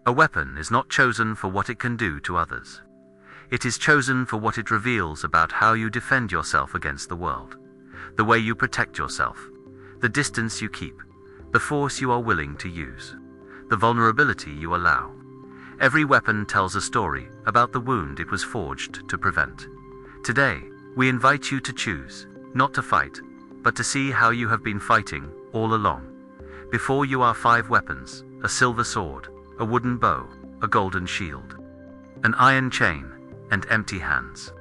A weapon is not chosen for what it can do to others. It is chosen for what it reveals about how you defend yourself against the world, the way you protect yourself, the distance you keep, the force you are willing to use, the vulnerability you allow. Every weapon tells a story about the wound it was forged to prevent. Today, we invite you to choose, not to fight, but to see how you have been fighting all along. Before you are 5 weapons, a silver sword, a wooden bow, a golden shield, an iron chain, and empty hands.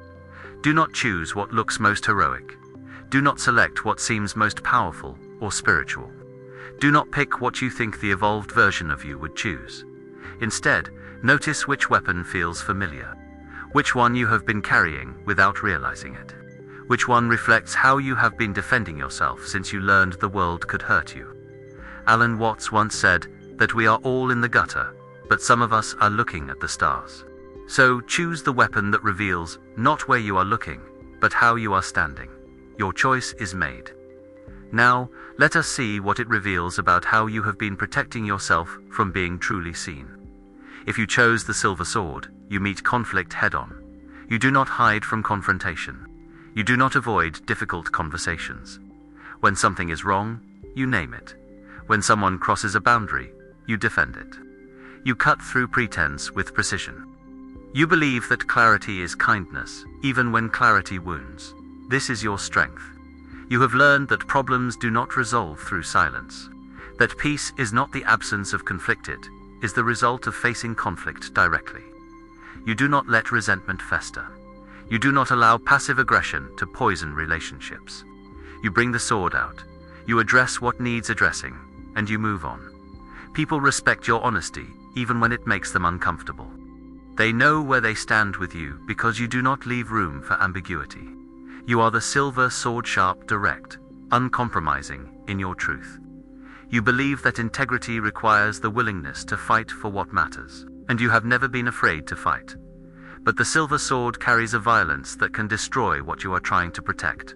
Do not choose what looks most heroic. Do not select what seems most powerful or spiritual. Do not pick what you think the evolved version of you would choose. Instead, notice which weapon feels familiar, which one you have been carrying without realizing it, which one reflects how you have been defending yourself since you learned the world could hurt you. Alan Watts once said that we are all in the gutter, but some of us are looking at the stars. So choose the weapon that reveals not where you are looking, but how you are standing. Your choice is made. Now, let us see what it reveals about how you have been protecting yourself from being truly seen. If you chose the silver sword, you meet conflict head-on. You do not hide from confrontation. You do not avoid difficult conversations. When something is wrong, you name it. When someone crosses a boundary, you defend it. You cut through pretense with precision. You believe that clarity is kindness, even when clarity wounds. This is your strength. You have learned that problems do not resolve through silence. That peace is not the absence of conflict, it is the result of facing conflict directly. You do not let resentment fester. You do not allow passive aggression to poison relationships. You bring the sword out. You address what needs addressing, and you move on. People respect your honesty, even when it makes them uncomfortable. They know where they stand with you because you do not leave room for ambiguity. You are the silver sword, sharp, direct, uncompromising in your truth. You believe that integrity requires the willingness to fight for what matters, and you have never been afraid to fight. But the silver sword carries a violence that can destroy what you are trying to protect.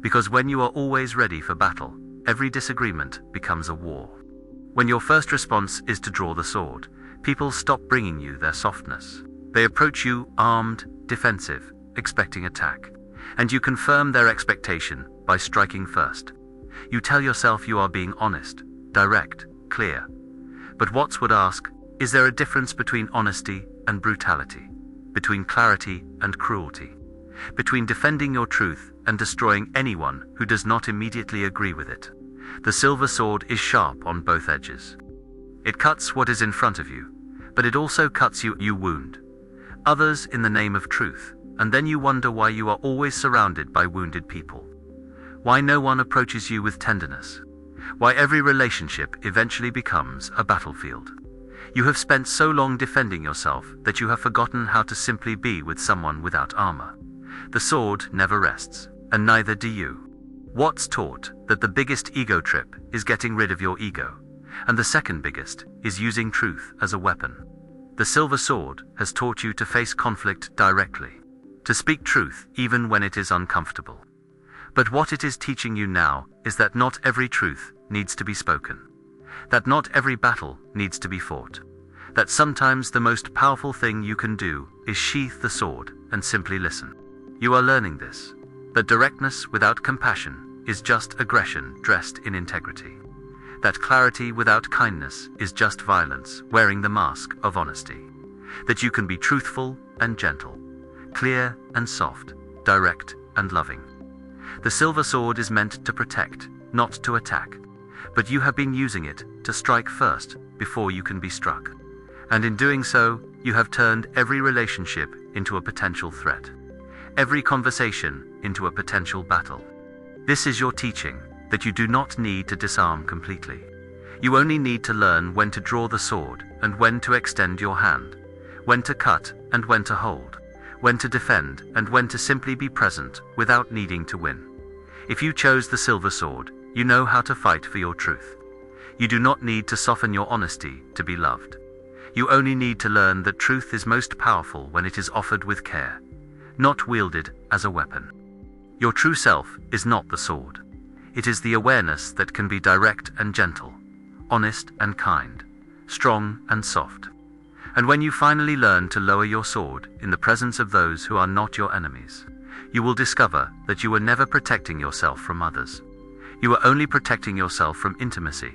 Because when you are always ready for battle, every disagreement becomes a war. When your first response is to draw the sword, people stop bringing you their softness. They approach you armed, defensive, expecting attack. And you confirm their expectation by striking first. You tell yourself you are being honest, direct, clear. But Watts would ask, is there a difference between honesty and brutality? Between clarity and cruelty? Between defending your truth and destroying anyone who does not immediately agree with it? The silver sword is sharp on both edges. It cuts what is in front of you, but it also cuts you wound others in the name of truth, and then you wonder why you are always surrounded by wounded people. Why no one approaches you with tenderness. Why every relationship eventually becomes a battlefield. You have spent so long defending yourself that you have forgotten how to simply be with someone without armor. The sword never rests, and neither do you. Watts taught that the biggest ego trip is getting rid of your ego, and the second biggest is using truth as a weapon. The silver sword has taught you to face conflict directly, to speak truth even when it is uncomfortable. But what it is teaching you now is that not every truth needs to be spoken, that not every battle needs to be fought, that sometimes the most powerful thing you can do is sheath the sword and simply listen. You are learning this, that directness without compassion is just aggression dressed in integrity. That clarity without kindness is just violence wearing the mask of honesty. That you can be truthful and gentle, clear and soft, direct and loving. The silver sword is meant to protect, not to attack. But you have been using it to strike first before you can be struck. And in doing so, you have turned every relationship into a potential threat. Every conversation into a potential battle. This is your teaching, that you do not need to disarm completely. You only need to learn when to draw the sword and when to extend your hand, when to cut and when to hold, when to defend and when to simply be present without needing to win. If you chose the silver sword, you know how to fight for your truth. You do not need to soften your honesty to be loved. You only need to learn that truth is most powerful when it is offered with care, not wielded as a weapon. Your true self is not the sword. It is the awareness that can be direct and gentle, honest and kind, strong and soft. And when you finally learn to lower your sword in the presence of those who are not your enemies, you will discover that you were never protecting yourself from others. You were only protecting yourself from intimacy.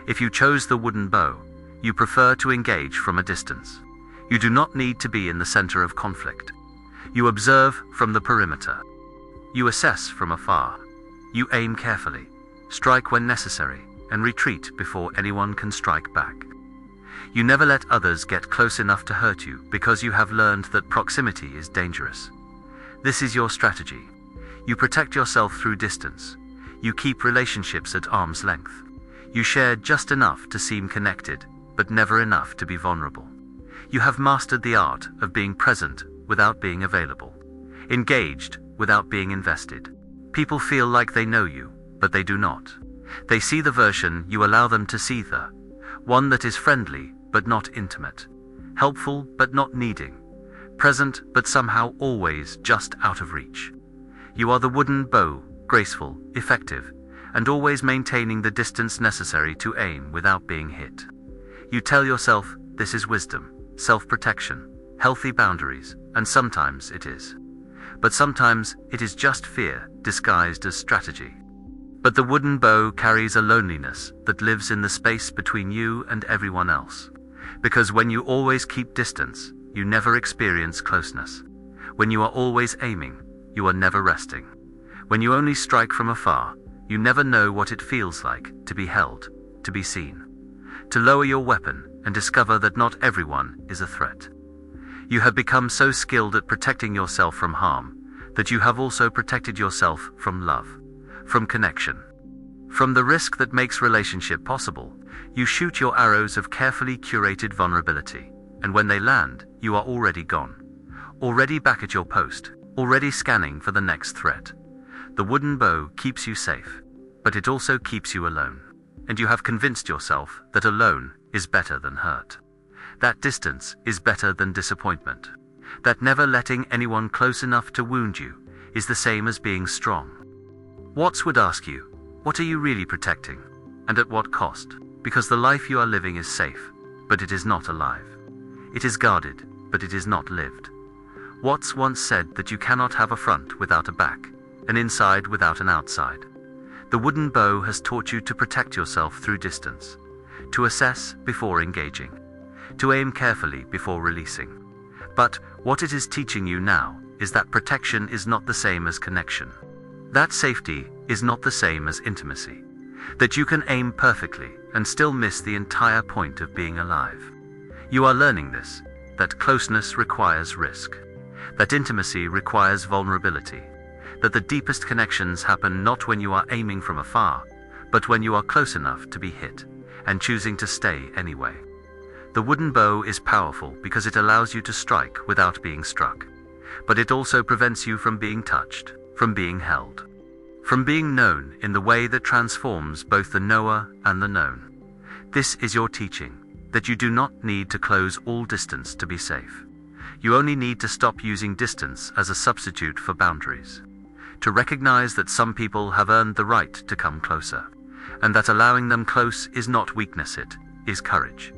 If you chose the wooden bow, you prefer to engage from a distance. You do not need to be in the center of conflict. You observe from the perimeter. You assess from afar. You aim carefully, strike when necessary, and retreat before anyone can strike back. You never let others get close enough to hurt you because you have learned that proximity is dangerous. This is your strategy. You protect yourself through distance. You keep relationships at arm's length. You share just enough to seem connected, but never enough to be vulnerable. You have mastered the art of being present without being available, engaged without being invested. People feel like they know you, but they do not. They see the version you allow them to see, the one that is friendly but not intimate, helpful but not needing, present but somehow always just out of reach. You are the wooden bow, graceful, effective, and always maintaining the distance necessary to aim without being hit. You tell yourself this is wisdom, self-protection, healthy boundaries, and sometimes it is. But sometimes it is just fear disguised as strategy. But the wooden bow carries a loneliness that lives in the space between you and everyone else. Because when you always keep distance, you never experience closeness. When you are always aiming, you are never resting. When you only strike from afar, you never know what it feels like to be held, to be seen. To lower your weapon and discover that not everyone is a threat. You have become so skilled at protecting yourself from harm that you have also protected yourself from love, from connection. From the risk that makes relationship possible, you shoot your arrows of carefully curated vulnerability, and when they land, you are already gone. Already back at your post, already scanning for the next threat. The wooden bow keeps you safe, but it also keeps you alone. And you have convinced yourself that alone is better than hurt. That distance is better than disappointment. That never letting anyone close enough to wound you is the same as being strong. Watts would ask you, what are you really protecting? And at what cost? Because the life you are living is safe, but it is not alive. It is guarded, but it is not lived. Watts once said that you cannot have a front without a back, an inside without an outside. The wooden bow has taught you to protect yourself through distance, to assess before engaging, to aim carefully before releasing. But what it is teaching you now is that protection is not the same as connection. That safety is not the same as intimacy. That you can aim perfectly and still miss the entire point of being alive. You are learning this, that closeness requires risk, that intimacy requires vulnerability, that the deepest connections happen not when you are aiming from afar, but when you are close enough to be hit, and choosing to stay anyway. The wooden bow is powerful because it allows you to strike without being struck, but it also prevents you from being touched, from being held, from being known in the way that transforms both the knower and the known. This is your teaching, that you do not need to close all distance to be safe. You only need to stop using distance as a substitute for boundaries. To recognize that some people have earned the right to come closer, and that allowing them close is not weakness, it is courage.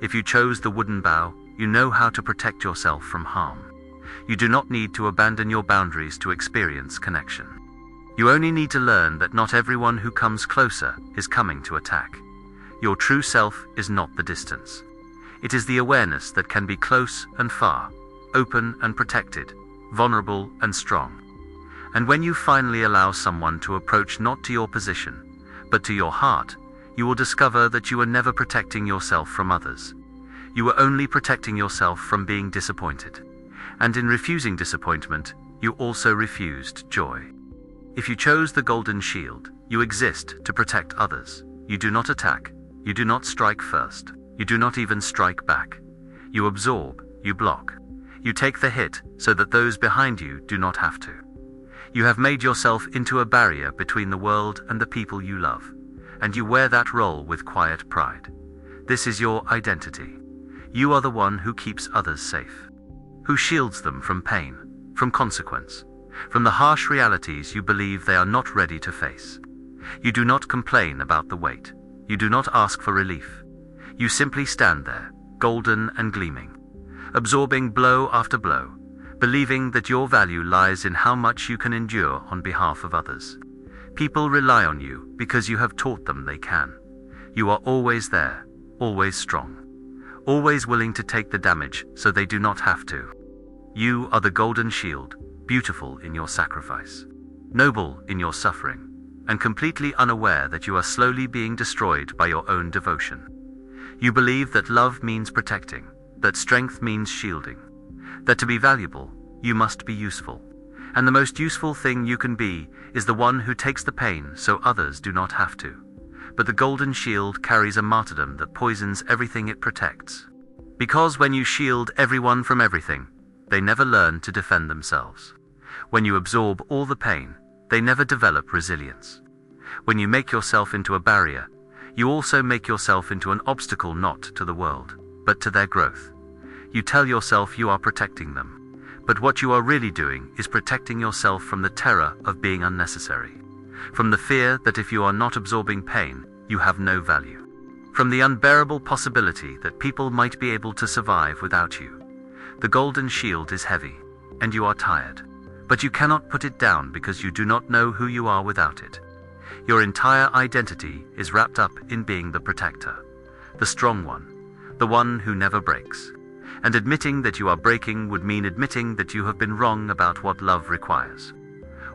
If you chose the wooden bow, you know how to protect yourself from harm. You do not need to abandon your boundaries to experience connection. You only need to learn that not everyone who comes closer is coming to attack. Your true self is not the distance. It is the awareness that can be close and far, open and protected, vulnerable and strong. And when you finally allow someone to approach not to your position, but to your heart, you will discover that you are never protecting yourself from others. You are only protecting yourself from being disappointed. And in refusing disappointment, you also refused joy. If you chose the golden shield, you exist to protect others. You do not attack. You do not strike first. You do not even strike back. You absorb. You block. You take the hit so that those behind you do not have to. You have made yourself into a barrier between the world and the people you love, and you wear that role with quiet pride. This is your identity. You are the one who keeps others safe, who shields them from pain, from consequence, from the harsh realities you believe they are not ready to face. You do not complain about the weight. You do not ask for relief. You simply stand there, golden and gleaming, absorbing blow after blow, believing that your value lies in how much you can endure on behalf of others. People rely on you because you have taught them they can. You are always there, always strong, always willing to take the damage so they do not have to. You are the golden shield, beautiful in your sacrifice, noble in your suffering, and completely unaware that you are slowly being destroyed by your own devotion. You believe that love means protecting, that strength means shielding, that to be valuable, you must be useful, and the most useful thing you can be is the one who takes the pain so others do not have to. But the golden shield carries a martyrdom that poisons everything it protects. Because when you shield everyone from everything, they never learn to defend themselves. When you absorb all the pain, they never develop resilience. When you make yourself into a barrier, you also make yourself into an obstacle not to the world, but to their growth. You tell yourself you are protecting them, but what you are really doing is protecting yourself from the terror of being unnecessary, from the fear that if you are not absorbing pain, you have no value, from the unbearable possibility that people might be able to survive without you. The golden shield is heavy, and you are tired, but you cannot put it down because you do not know who you are without it. Your entire identity is wrapped up in being the protector, the strong one, the one who never breaks. And admitting that you are breaking would mean admitting that you have been wrong about what love requires.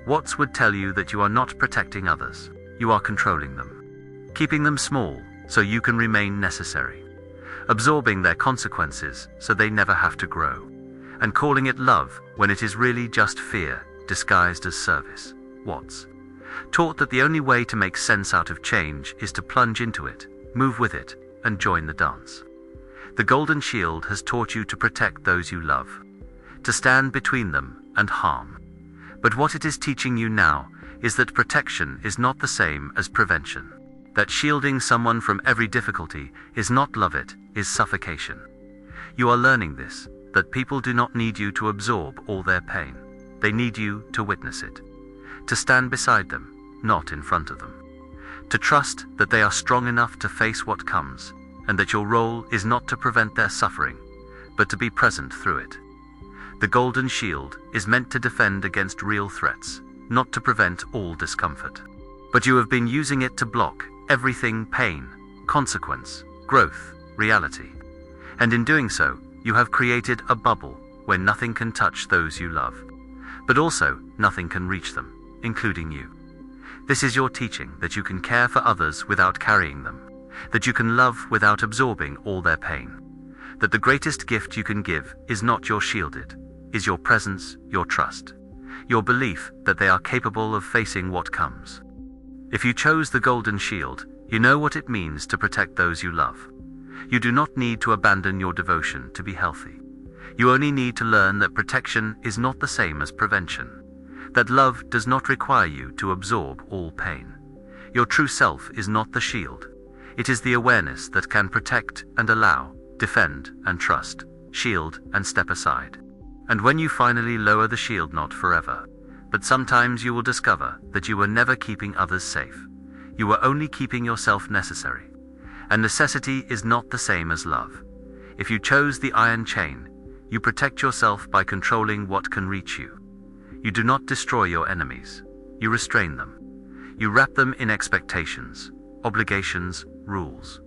Watts would tell you that you are not protecting others, you are controlling them, keeping them small so you can remain necessary, absorbing their consequences so they never have to grow, and calling it love when it is really just fear disguised as service. Watts taught that the only way to make sense out of change is to plunge into it, move with it, and join the dance. The golden shield has taught you to protect those you love, to stand between them and harm. But what it is teaching you now is that protection is not the same as prevention, that shielding someone from every difficulty is not love, it is suffocation. You are learning this, that people do not need you to absorb all their pain. They need you to witness it, to stand beside them, not in front of them, to trust that they are strong enough to face what comes, and that your role is not to prevent their suffering, but to be present through it. The golden shield is meant to defend against real threats, not to prevent all discomfort. But you have been using it to block everything: pain, consequence, growth, reality. And in doing so, you have created a bubble where nothing can touch those you love, but also nothing can reach them, including you. This is your teaching that you can care for others without carrying them, that you can love without absorbing all their pain, that the greatest gift you can give is not your shielded, is your presence, your trust, your belief that they are capable of facing what comes. If you chose the golden shield, you know what it means to protect those you love. You do not need to abandon your devotion to be healthy. You only need to learn that protection is not the same as prevention, that love does not require you to absorb all pain. Your true self is not the shield. It is the awareness that can protect and allow, defend and trust, shield and step aside. And when you finally lower the shield, not forever, but sometimes, you will discover that you were never keeping others safe. You were only keeping yourself necessary. And necessity is not the same as love. If you chose the iron chain, you protect yourself by controlling what can reach you. You do not destroy your enemies. You restrain them. You wrap them in expectations, obligations, rules.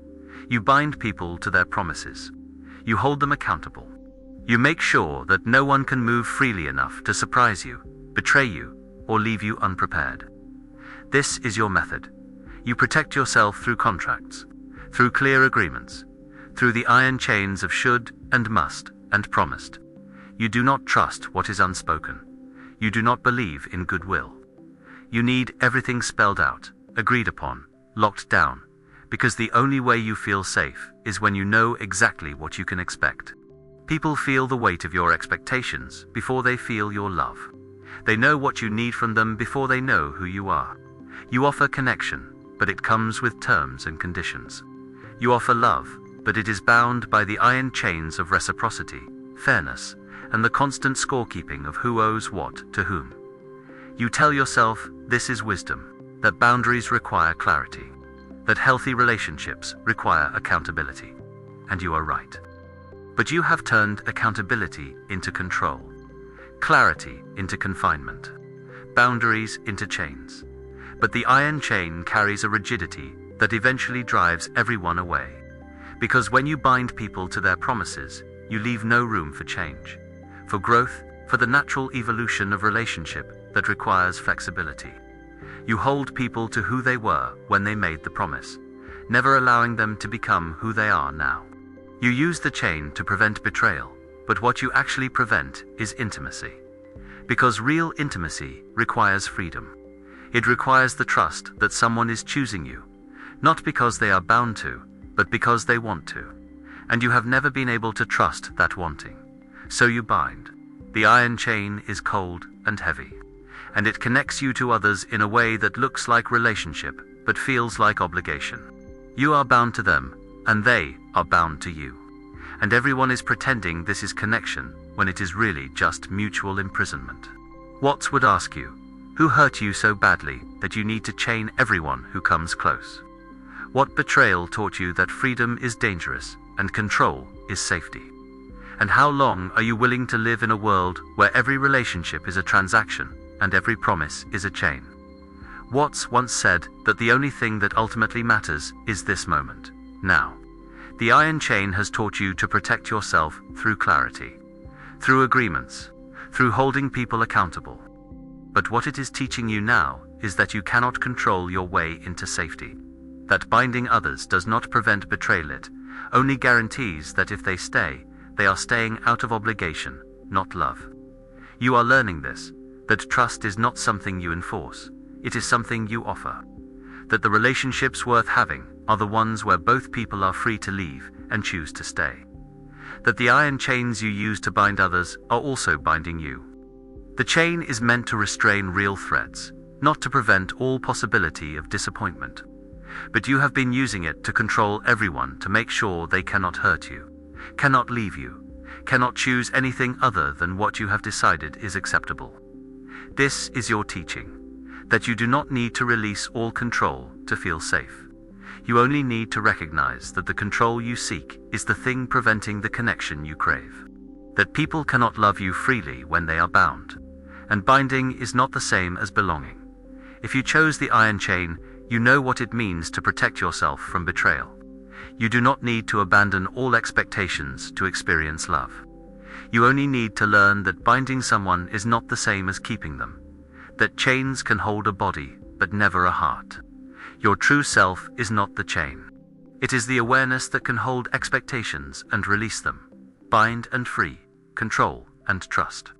You bind people to their promises. You hold them accountable. You make sure that no one can move freely enough to surprise you, betray you, or leave you unprepared. This is your method. You protect yourself through contracts, through clear agreements, through the iron chains of should and must and promised. You do not trust what is unspoken. You do not believe in goodwill. You need everything spelled out, agreed upon, locked down, because the only way you feel safe is when you know exactly what you can expect. People feel the weight of your expectations before they feel your love. They know what you need from them before they know who you are. You offer connection, but it comes with terms and conditions. You offer love, but it is bound by the iron chains of reciprocity, fairness, and the constant scorekeeping of who owes what to whom. You tell yourself this is wisdom, that boundaries require clarity, that healthy relationships require accountability. And you are right. But you have turned accountability into control, clarity into confinement, boundaries into chains. But the iron chain carries a rigidity that eventually drives everyone away. Because when you bind people to their promises, you leave no room for change, for growth, for the natural evolution of relationship that requires flexibility. You hold people to who they were when they made the promise, never allowing them to become who they are now. You use the chain to prevent betrayal, but what you actually prevent is intimacy. Because real intimacy requires freedom. It requires the trust that someone is choosing you, not because they are bound to, but because they want to. And you have never been able to trust that wanting. So you bind. The iron chain is cold and heavy, and it connects you to others in a way that looks like relationship, but feels like obligation. You are bound to them, and they are bound to you. And everyone is pretending this is connection when it is really just mutual imprisonment. Watts would ask you, who hurt you so badly that you need to chain everyone who comes close? What betrayal taught you that freedom is dangerous and control is safety? And how long are you willing to live in a world where every relationship is a transaction and every promise is a chain? Watts once said that the only thing that ultimately matters is this moment, now. The iron chain has taught you to protect yourself through clarity, through agreements, through holding people accountable. But what it is teaching you now is that you cannot control your way into safety. That binding others does not prevent betrayal, it only guarantees that if they stay, they are staying out of obligation, not love. You are learning this, that trust is not something you enforce, it is something you offer. That the relationships worth having are the ones where both people are free to leave and choose to stay. That the iron chains you use to bind others are also binding you. The chain is meant to restrain real threats, not to prevent all possibility of disappointment. But you have been using it to control everyone to make sure they cannot hurt you, cannot leave you, cannot choose anything other than what you have decided is acceptable. This is your teaching, that you do not need to release all control to feel safe. You only need to recognize that the control you seek is the thing preventing the connection you crave. That people cannot love you freely when they are bound. And binding is not the same as belonging. If you chose the iron chain, you know what it means to protect yourself from betrayal. You do not need to abandon all expectations to experience love. You only need to learn that binding someone is not the same as keeping them. That chains can hold a body, but never a heart. Your true self is not the chain. It is the awareness that can hold expectations and release them. Bind and free, control and trust.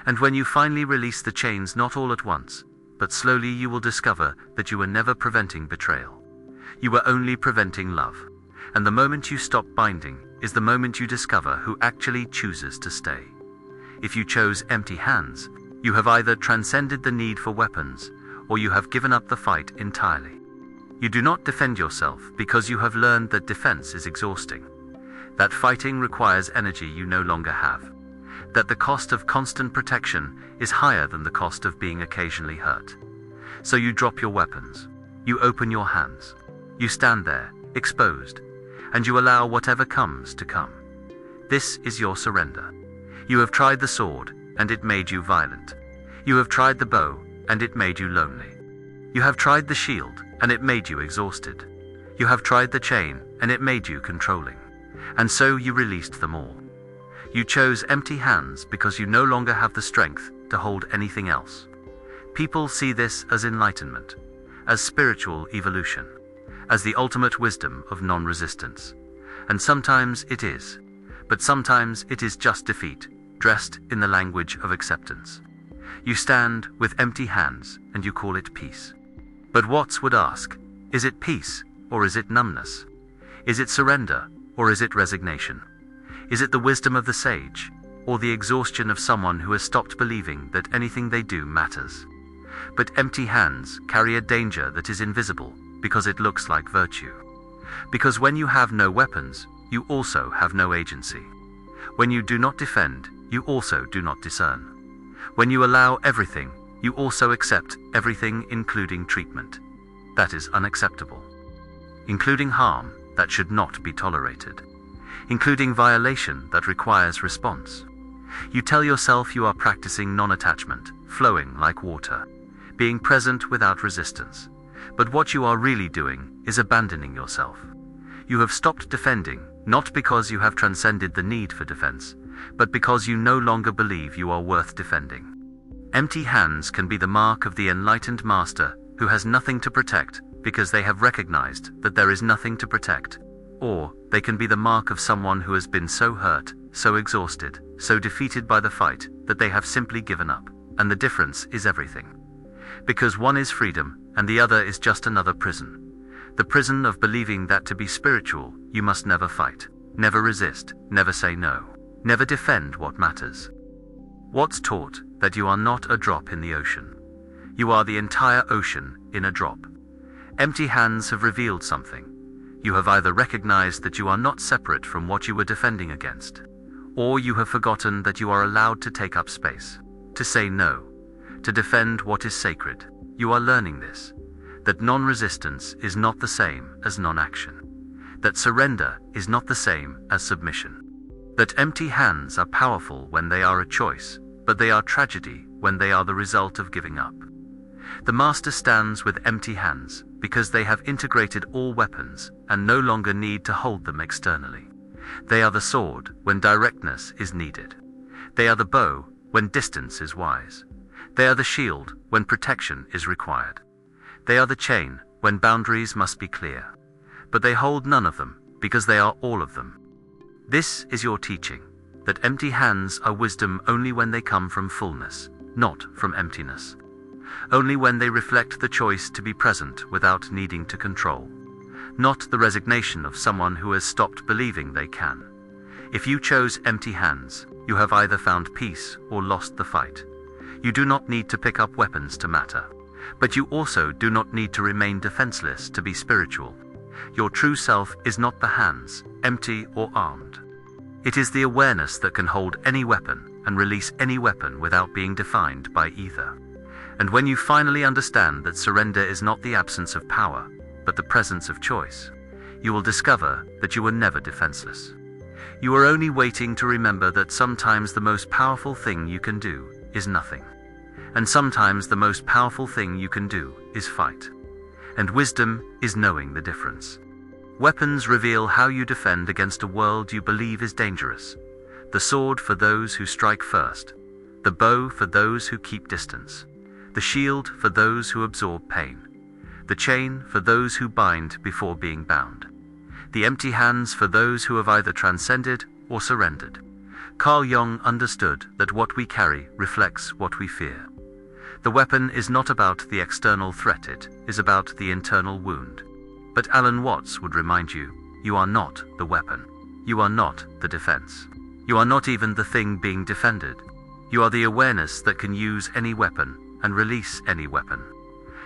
And when you finally release the chains, not all at once, but slowly, you will discover that you were never preventing betrayal. You were only preventing love. And the moment you stop binding is the moment you discover who actually chooses to stay. If you chose empty hands, you have either transcended the need for weapons, or you have given up the fight entirely. You do not defend yourself because you have learned that defense is exhausting. That fighting requires energy you no longer have. That the cost of constant protection is higher than the cost of being occasionally hurt. So you drop your weapons. You open your hands. You stand there, exposed, and you allow whatever comes to come. This is your surrender. You have tried the sword, and it made you violent. You have tried the bow, and it made you lonely. You have tried the shield, and it made you exhausted. You have tried the chain, and it made you controlling. And so you released them all. You chose empty hands because you no longer have the strength to hold anything else. People see this as enlightenment, as spiritual evolution, as the ultimate wisdom of non-resistance. And sometimes it is, but sometimes it is just defeat, dressed in the language of acceptance. You stand with empty hands and you call it peace. But Watts would ask, is it peace or is it numbness? Is it surrender or is it resignation? Is it the wisdom of the sage, or the exhaustion of someone who has stopped believing that anything they do matters? But empty hands carry a danger that is invisible because it looks like virtue. Because when you have no weapons, you also have no agency. When you do not defend, you also do not discern. When you allow everything, you also accept everything, including treatment. That is unacceptable. Including harm that should not be tolerated. including violation that requires response. You tell yourself you are practicing non-attachment, flowing like water, being present without resistance. But what you are really doing is abandoning yourself. You have stopped defending, not because you have transcended the need for defense, but because you no longer believe you are worth defending. Empty hands can be the mark of the enlightened master who has nothing to protect because they have recognized that there is nothing to protect. Or they can be the mark of someone who has been so hurt, so exhausted, so defeated by the fight that they have simply given up. And the difference is everything. Because one is freedom and the other is just another prison. The prison of believing that to be spiritual, you must never fight, never resist, never say no, never defend what matters. What's taught that you are not a drop in the ocean. You are the entire ocean in a drop. Empty hands have revealed something. You have either recognized that you are not separate from what you were defending against, or you have forgotten that you are allowed to take up space, to say no, to defend what is sacred. You are learning this, that non-resistance is not the same as non-action, that surrender is not the same as submission, that empty hands are powerful when they are a choice, but they are tragedy when they are the result of giving up. The master stands with empty hands because they have integrated all weapons and no longer need to hold them externally. They are the sword when directness is needed. They are the bow when distance is wise. They are the shield when protection is required. They are the chain when boundaries must be clear. But they hold none of them because they are all of them. This is your teaching, that empty hands are wisdom only when they come from fullness, not from emptiness. Only when they reflect the choice to be present without needing to control, not the resignation of someone who has stopped believing they can. If you chose empty hands, you have either found peace or lost the fight. You do not need to pick up weapons to matter, but you also do not need to remain defenseless to be spiritual. Your true self is not the hands, empty or armed. It is the awareness that can hold any weapon and release any weapon without being defined by either. And when you finally understand that surrender is not the absence of power, but the presence of choice, you will discover that you were never defenseless. You are only waiting to remember that sometimes the most powerful thing you can do is nothing. And sometimes the most powerful thing you can do is fight. And wisdom is knowing the difference. Weapons reveal how you defend against a world you believe is dangerous. The sword for those who strike first. The bow for those who keep distance. The shield for those who absorb pain. The chain for those who bind before being bound. The empty hands for those who have either transcended or surrendered. Carl Jung understood that what we carry reflects what we fear. The weapon is not about the external threat, it is about the internal wound. But Alan Watts would remind you, you are not the weapon. You are not the defense. You are not even the thing being defended. You are the awareness that can use any weapon and release any weapon.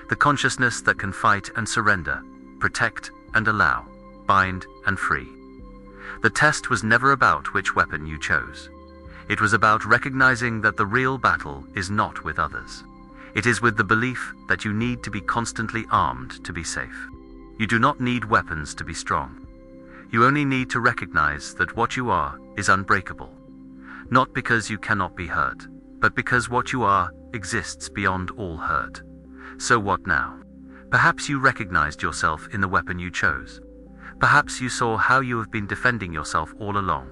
The consciousness that can fight and surrender, protect and allow, bind and free. The test was never about which weapon you chose. It was about recognizing that the real battle is not with others. It is with the belief that you need to be constantly armed to be safe. You do not need weapons to be strong. You only need to recognize that what you are is unbreakable. Not because you cannot be hurt, but because what you are exists beyond all hurt. So what now? Perhaps you recognized yourself in the weapon you chose. Perhaps you saw how you have been defending yourself all along.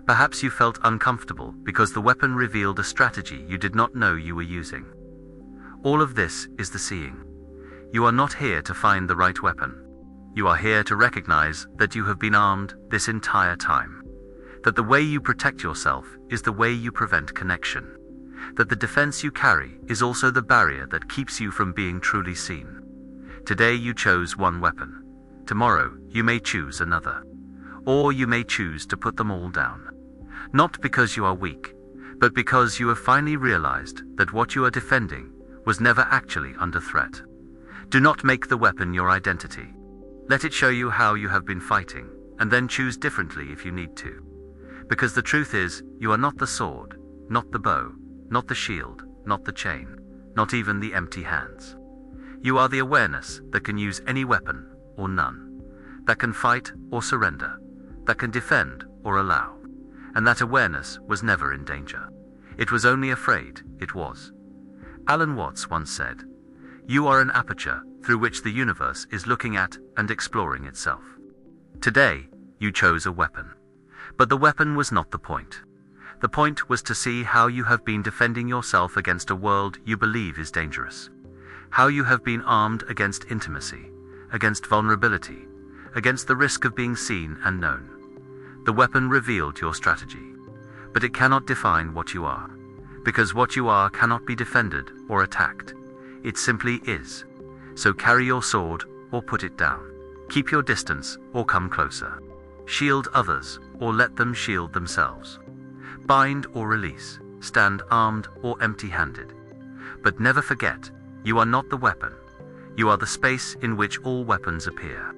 Perhaps you felt uncomfortable because the weapon revealed a strategy you did not know you were using. All of this is the seeing. You are not here to find the right weapon. You are here to recognize that you have been armed this entire time. That the way you protect yourself is the way you prevent connection. That the defense you carry is also the barrier that keeps you from being truly seen. Today you chose one weapon. Tomorrow you may choose another. Or you may choose to put them all down. Not because you are weak, but because you have finally realized that what you are defending was never actually under threat. Do not make the weapon your identity. Let it show you how you have been fighting, and then choose differently if you need to. Because the truth is, you are not the sword, not the bow, not the shield, not the chain, not even the empty hands. You are the awareness that can use any weapon or none, that can fight or surrender, that can defend or allow. And that awareness was never in danger. It was only afraid, it was. Alan Watts once said, "You are an aperture through which the universe is looking at and exploring itself." Today, you chose a weapon. But the weapon was not the point. The point was to see how you have been defending yourself against a world you believe is dangerous. How you have been armed against intimacy, against vulnerability, against the risk of being seen and known. The weapon revealed your strategy. But it cannot define what you are. Because what you are cannot be defended or attacked. It simply is. So carry your sword or put it down. Keep your distance or come closer. Shield others or let them shield themselves. Bind or release. Stand armed or empty-handed. But never forget, you are not the weapon. You are the space in which all weapons appear.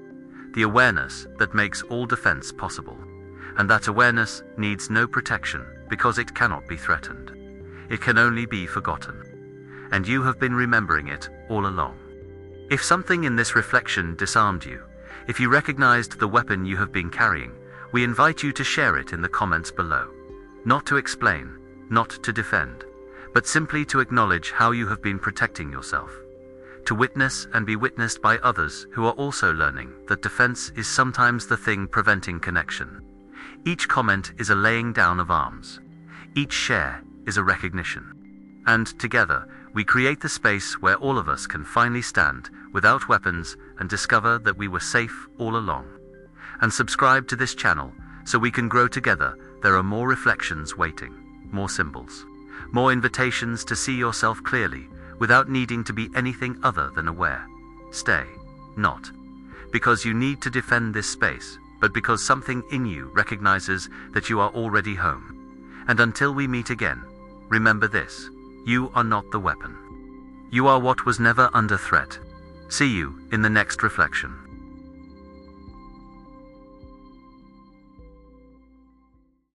The awareness that makes all defense possible. And that awareness needs no protection because it cannot be threatened. It can only be forgotten. And you have been remembering it all along. If something in this reflection disarmed you, if you recognized the weapon you have been carrying, we invite you to share it in the comments below. Not to explain, not to defend, but simply to acknowledge how you have been protecting yourself. To witness and be witnessed by others who are also learning that defense is sometimes the thing preventing connection. Each comment is a laying down of arms. Each share is a recognition. And together, we create the space where all of us can finally stand without weapons and discover that we were safe all along. And subscribe to this channel so we can grow together. There are more reflections waiting, more symbols, more invitations to see yourself clearly without needing to be anything other than aware. Stay, not because you need to defend this space, but because something in you recognizes that you are already home. And until we meet again, remember this: you are not the weapon. You are what was never under threat. See you in the next reflection.